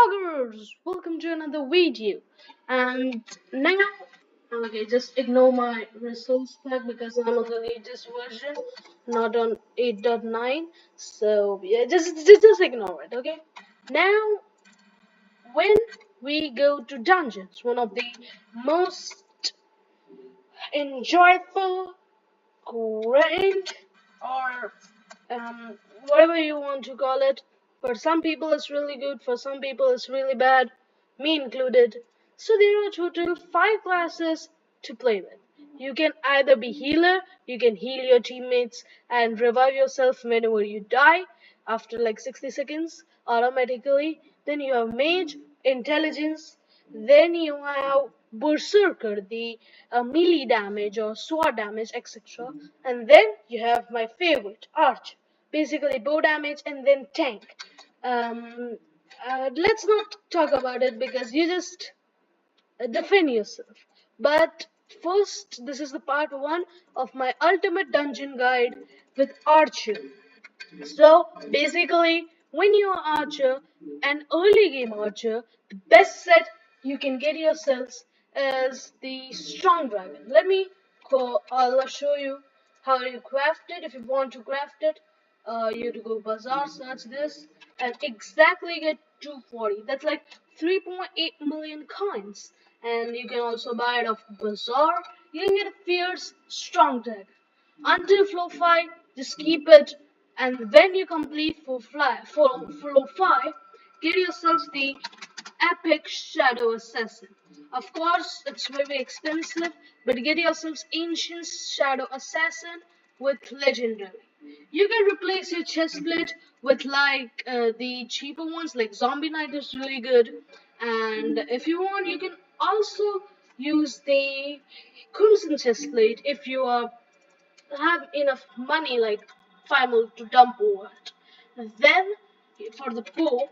vloggers, welcome to another video. And now, okay, just ignore my resource pack because I'm on the latest version, not on 8.9. So yeah, just ignore it, okay? Now, when we go to dungeons, one of the most enjoyable, great, or whatever you want to call it. For some people, it's really good. For some people, it's really bad. Me included. So there are total 5 classes to play with. You can either be healer, you can heal your teammates and revive yourself whenever you die after like 60 seconds automatically. Then you have mage, intelligence, then you have berserker, the melee damage or sword damage, etc. And then you have my favorite, archer, basically bow damage, and then tank. Um, let's not talk about it because you just defend yourself. But first, this is the part one of my ultimate dungeon guide with archer. So basically, when you're archer, an early game archer, the best set you can get yourselves is the strong dragon. I'll show you how you craft it. If you want to craft it, you have to go bazaar, search this, and exactly get 240. That's like 3.8 million coins. And you can also buy it off bazaar. You can get a fierce strong dragon. Until floor 5, just keep it, and when you complete floor 5, get yourselves the epic shadow assassin. Of course, it's very expensive, but get yourselves ancient shadow assassin with legendary. You can replace your chestplate with like the cheaper ones, like zombie knight is really good, and if you want, you can also use the crimson chestplate if you are have enough money like 5 mil to dump over it. Then for the bow,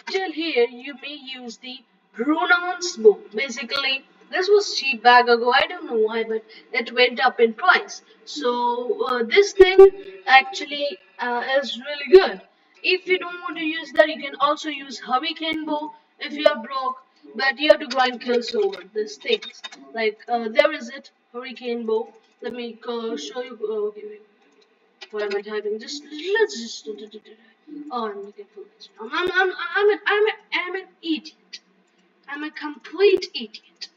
till here you may use the Runon's bow. Basically, this was cheap back ago. I don't know why, but it went up in price. So this thing actually is really good. If you don't want to use that, you can also use Hurricane bow if you are broke. But you have to grind kills over these things. Like there is it, Hurricane bow. Let me show you. Okay, wait. What am I typing? Just let's just. Oh, I'm looking for this. I'm an idiot. I'm a complete idiot.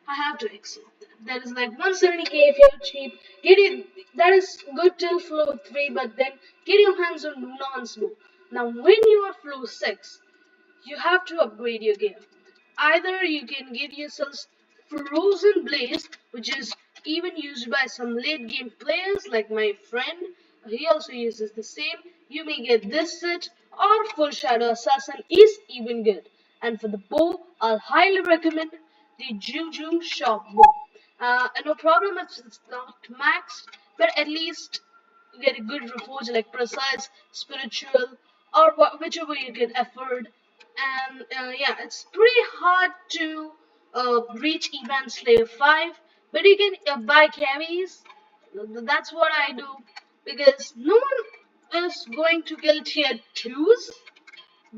I have to accept that. That is like 170k if you're cheap. Get it. That is good till floor 3, but then get your hands on Lunon's bow. Now, when you are floor 6, you have to upgrade your gear. Either you can get yourselves Frozen Blaze, which is even used by some late game players like my friend. He also uses the same. You may get this set, or Full Shadow Assassin is even good. And for the bow, I'll highly recommend the Juju Shop bow. No problem if it's not maxed, but at least you get a good reforge like precise, spiritual, or whichever you can afford. And yeah, it's pretty hard to reach Event Slayer 5, but you can buy carries. That's what I do because no one is going to kill tier 2s.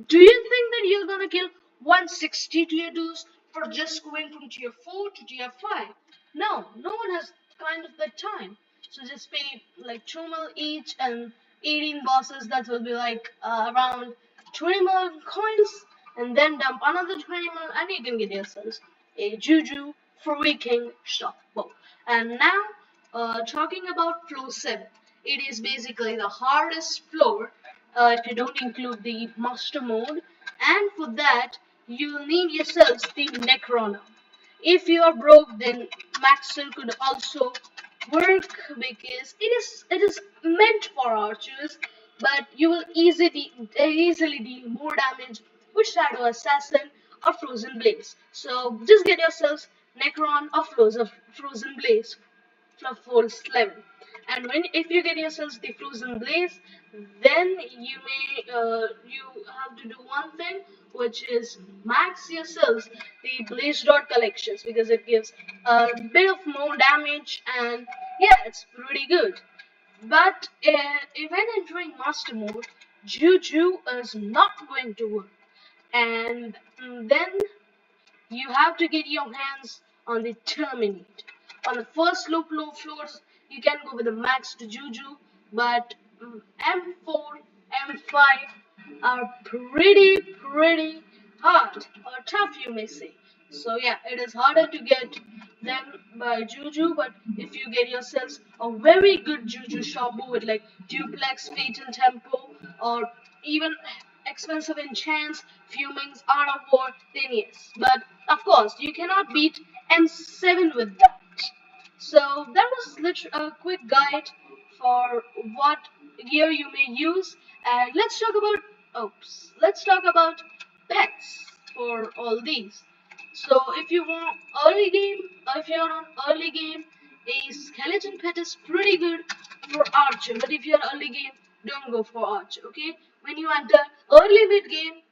Do you think that you're gonna kill 160 tier 2s for just going from tier 4 to tier 5? No, no one has kind of the time. So just pay like 2 mil each and 18 bosses, that will be like around 20 million coins, and then dump another 20 mil, and you can get yourselves a Juju freaking shop bow. And now, talking about floor 7, it is basically the hardest floor if you don't include the master mode, and for that you need yourselves the Necronom. If you are broke, then Maxer could also work because it is meant for archers, but you will easily deal more damage with Shadow Assassin or Frozen Blaze. So just get yourselves Necron or Frozen Blaze for force level. And when if you get yourselves the Frozen Blaze, then you have to do one thing, which is max yourselves the Blaze Dot collections because it gives a bit of more damage, and yeah, it's pretty good. But when entering Master Mode, Juju is not going to work. and then you have to get your hands on the Terminate. On the first low floors, you can go with the max to Juju, but M4, M5 are pretty hard or tough, you may say. So yeah, it is harder to get them by Juju, but if you get yourselves a very good Juju Shabu with like Duplex, Fatal Tempo, or even expensive enchants, fumings, art of war, then yes. But of course, you cannot beat M7 with that. So that was a quick guide for what gear you may use, and let's talk about pets for all these. So if you want early game, if you're on early game, a skeleton pet is pretty good for archer. But if you're early game, don't go for archer. Okay, when you enter early mid game,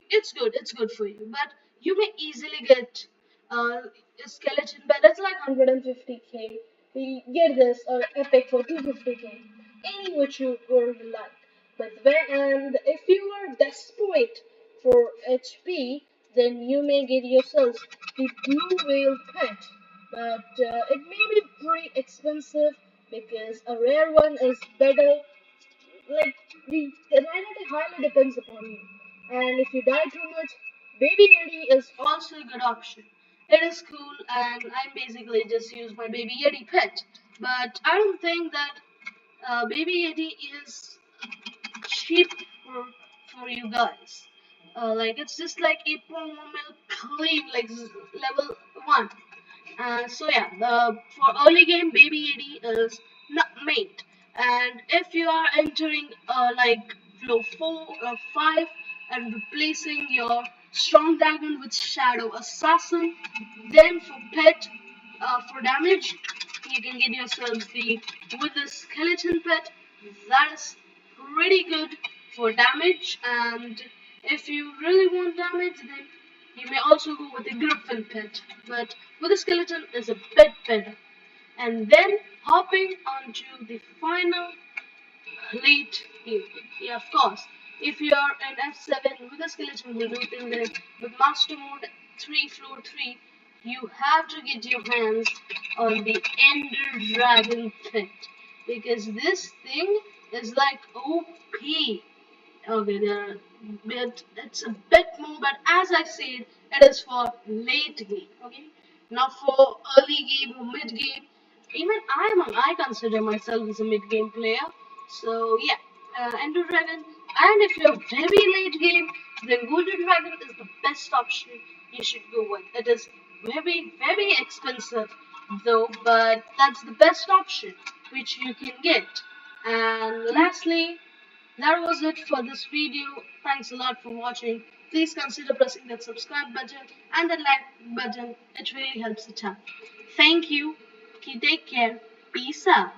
it's good for you. But you may easily get a skeleton pet that's like 150k. You get this or epic for 250k. Any which you would like. But if you are desperate for HP, then you may get yourself the blue whale pet. But it may be pretty expensive because a rare one is better. Like the reality highly depends upon you. And if you die too much, Baby Yeti is also a good option. It is cool, and I basically just use my Baby Yeti pet. But I don't think that Baby Yeti is cheap for, for you guys. Like it's just like 8.1 mil clean, like level 1. So yeah, for early game, Baby Yeti is not made. And if you are entering like flow 4 or 5 and replacing your strong dragon with shadow assassin, then for pet, for damage, you can get yourself the with the skeleton pet. That is pretty good for damage. And if you really want damage, then you may also go with the griffin pet. But with the skeleton is a bit better. And then hopping onto the final late game. Yeah, of course. If you are an F7 with a skeleton reloading then with master mode 3 floor 3, you have to get your hands on the Ender Dragon pet. Because this thing is like OP. Okay, but it's a bit more, but as I said, it is for late game, okay? Not for early game or mid game. Even I consider myself as a mid game player. So yeah, Ender Dragon. And if you're very late game, then Golden Dragon is the best option you should go with. It is very expensive though, but that's the best option which you can get. And lastly, that was it for this video. Thanks a lot for watching. Please consider pressing that subscribe button and the like button. It really helps the channel. Thank you. Take care. Peace out.